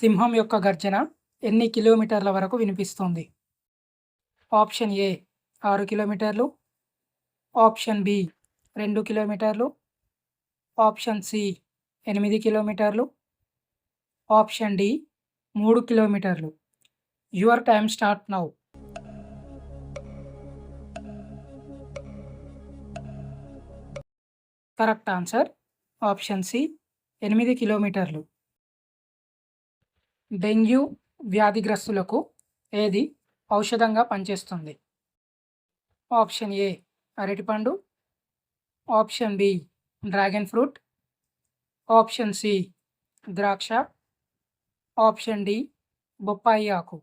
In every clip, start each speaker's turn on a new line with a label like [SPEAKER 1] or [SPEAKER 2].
[SPEAKER 1] సింహం యొక్క గర్జన ఎన్ని కిలోమీటర్ల వరకు వినిపిస్తుంది? ఆప్షన్ ఏ 6 కిలోమీటర్లు, ఆప్షన్ బి 2 కిలోమీటర్లు, ఆప్షన్ సి 8 కిలోమీటర్లు, ఆప్షన్ డి 3 కిలోమీటర్లు. Your time start now. Correct answer option C 8 కిలోమీటర్లు. డెంగ్యూ వ్యాధిగ్రస్తులకు ఏది ఔషధంగా పనిచేస్తుంది? ఆప్షన్ ఏ అరటిపండు, option B dragon fruit, option C ద్రాక్ష, ఆప్షన్ డి బొప్పాయి ఆకు.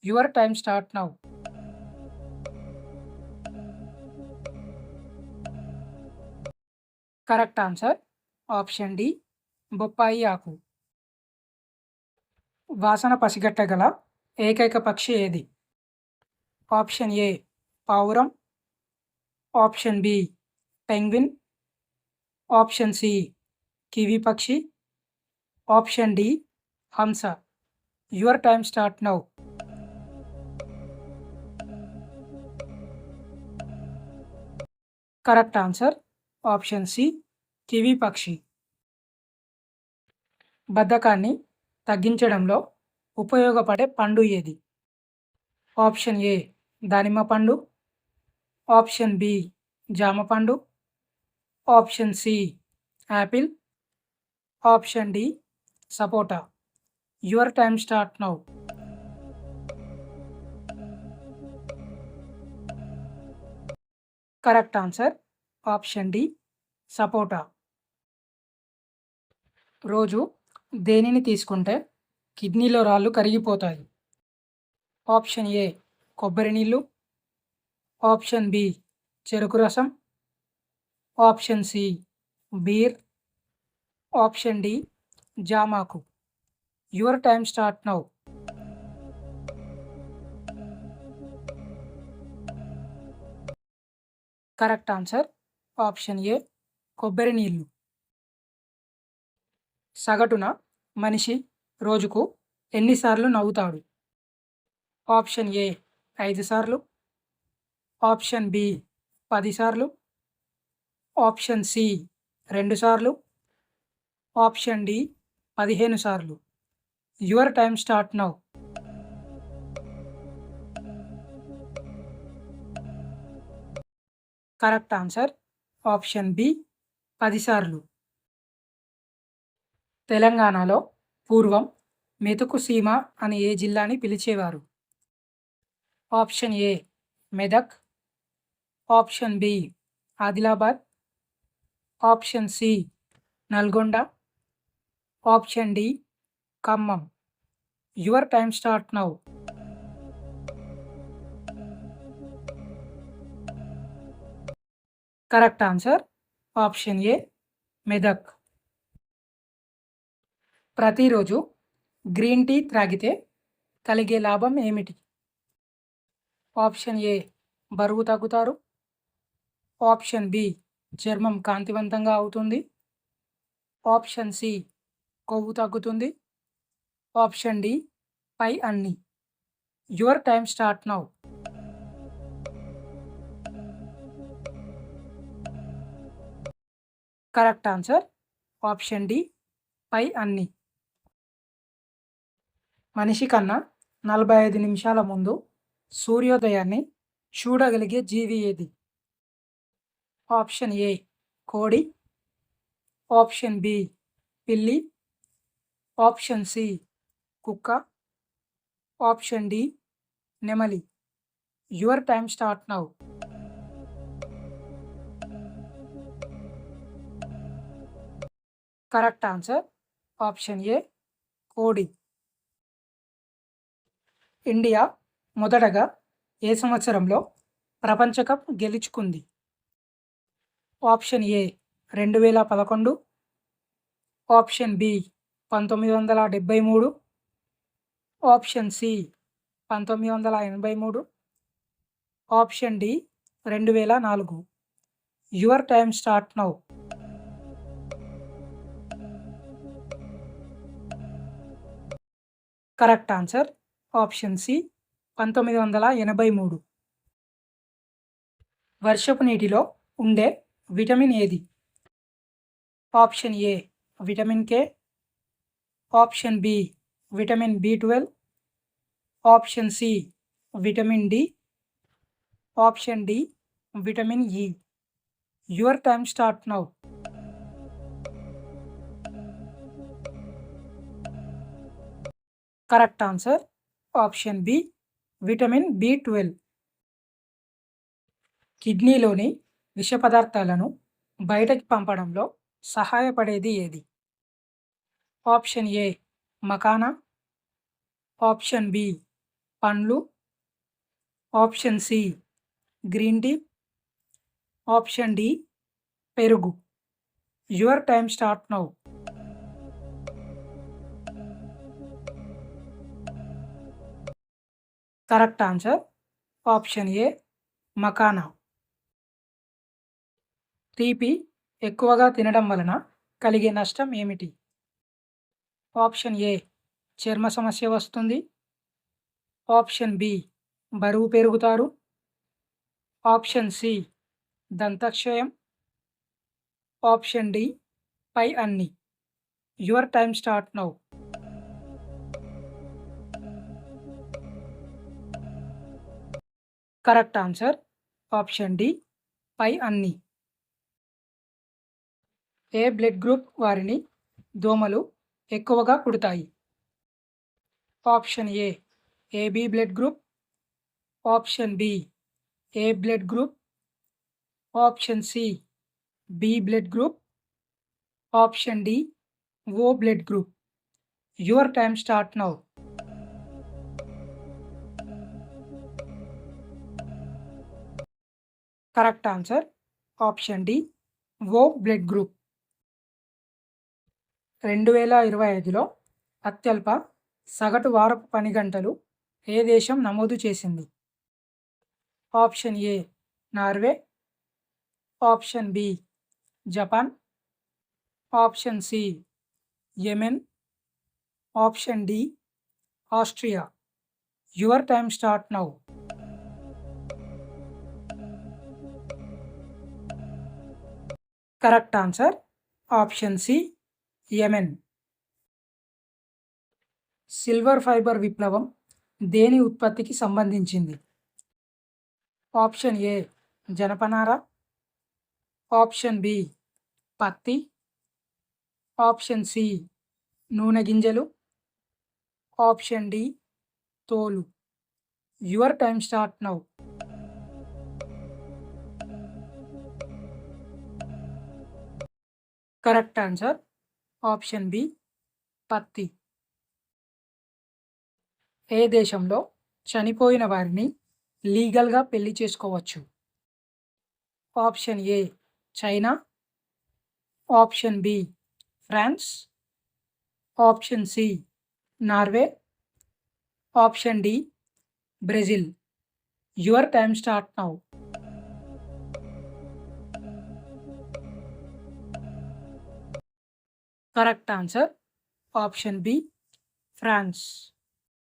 [SPEAKER 1] Your time start now. Correct answer option D బొప్పాయి ఆకు. వాసన పసిగట్టగల ఏకైక పక్షి ఏది? ఆప్షన్ ఏ పావురం, option B penguin, option C kiwi పక్షి, ఆప్షన్ డి హంస. Your time start now. Correct answer option C kiwi పక్షి. బద్ధకాన్ని తగ్గించడంలో ఉపయోగపడే పండు ఏది? ఆప్షన్ ఏ దానిమ్మ పండు, ఆప్షన్ బి జామ పండు, option C apple, option D sapota. Your time start now. Correct answer option D sapota. రోజు దేనిని తీసుకుంటే కిడ్నీలో రాళ్ళు కరిగిపోతాయి? ఆప్షన్ ఏ కొబ్బరి నీళ్ళు, ఆప్షన్ బి చెరుకు రసం, option C beer, option D జామాకు. Your time start now. Correct answer option A కొబ్బరి నీళ్ళు. సగటున మనిషి రోజుకు ఎన్నిసార్లు నవ్వుతాడు? ఆప్షన్ ఏ 5 సార్లు, ఆప్షన్ బి 10 సార్లు, ఆప్షన్ సి 2 సార్లు, ఆప్షన్ డి 15 సార్లు. Your time start now. Correct answer option B 10 సార్లు. తెలంగాణలో పూర్వం మెతుకు సీమ అని ఏ జిల్లాని పిలిచేవారు? Option A Medak, option B Adilabad, option C Nalgonda, option D Khammam. Your time start now. Correct answer option A Medak. ప్రతిరోజు గ్రీన్ టీ త్రాగితే కలిగే లాభం ఏమిటి? ఆప్షన్ ఏ బరువు తగ్గుతారు, ఆప్షన్ బి చర్మం కాంతివంతంగా అవుతుంది, ఆప్షన్ సి కొవ్వు తగ్గుతుంది, ఆప్షన్ డి పై అన్ని. Your time start now. Correct answer option D పై అన్ని. మనిషి కన్నా 45 నిమిషాల ముందు సూర్యోదయాన్ని చూడగలిగే జీవి ఏది? ఆప్షన్ ఏ కోడి, ఆప్షన్ బి పిల్లి, ఆప్షన్ సి కుక్క, ఆప్షన్ డి నెమలి. Your time start now. Correct answer option A కోడి. ఇండియా మొదటగా ఏ సంవత్సరంలో ప్రపంచ కప్ గెలుచుకుంది? Option A 2011, option B 1973, option C 1983, option D 2004. Your time start now. Correct answer option C 1983. వర్షపు నీటిలో ఉండే విటమిన్ ఏది? Option A vitamin K, option B vitamin బి12, option C vitamin D, option D vitamin E. Your time start now. Correct answer option B vitamin బి12. కిడ్నీలోని విష పదార్థాలను బయటకి పంపడంలో సహాయపడేది ఏది? Option A makhana, option B పండ్లు, option C green tea, option D పెరుగు. Your time start now. Correct answer option A makhana. తీపి ఎక్కువగా తినడం వలన కలిగే నష్టం ఏమిటి? ఆప్షన్ ఏ చర్మ సమస్య వస్తుంది, ఆప్షన్ బి బరువు పెరుగుతారు, ఆప్షన్ సి దంతక్షయం, ఆప్షన్ డి పై అన్ని. Your time start now. Correct answer option D పై అన్ని. ఏ బ్లడ్ గ్రూప్ వారిని దోమలు ఎక్కువగా కుడతాయి? Option A AB blood group, option B A blood group, option C B blood group, option D O blood group. Your time start now. Correct answer option D O blood group. 2025లో అత్యల్ప సగటు వారపు పని గంటలు ఏ దేశం నమోదు చేసింది? Option A Norway, option B Japan, option C Yemen, option D Austria. Your time start now. Correct answer option C Yemen. Silver fibre విప్లవం దేని ఉత్పత్తికి సంబంధించింది? ఆప్షన్ ఏ జనపనార, ఆప్షన్ బి పత్తి, ఆప్షన్ సి నూనె గింజలు, ఆప్షన్ డి తోలు. Your time start now. Correct answer option B పత్తి. ఏ దేశంలో చనిపోయిన వారిని లీగల్గా పెళ్లి చేసుకోవచ్చు? Option A China, option B France, option C Norway, option D Brazil. Your time start now. Correct answer option B France.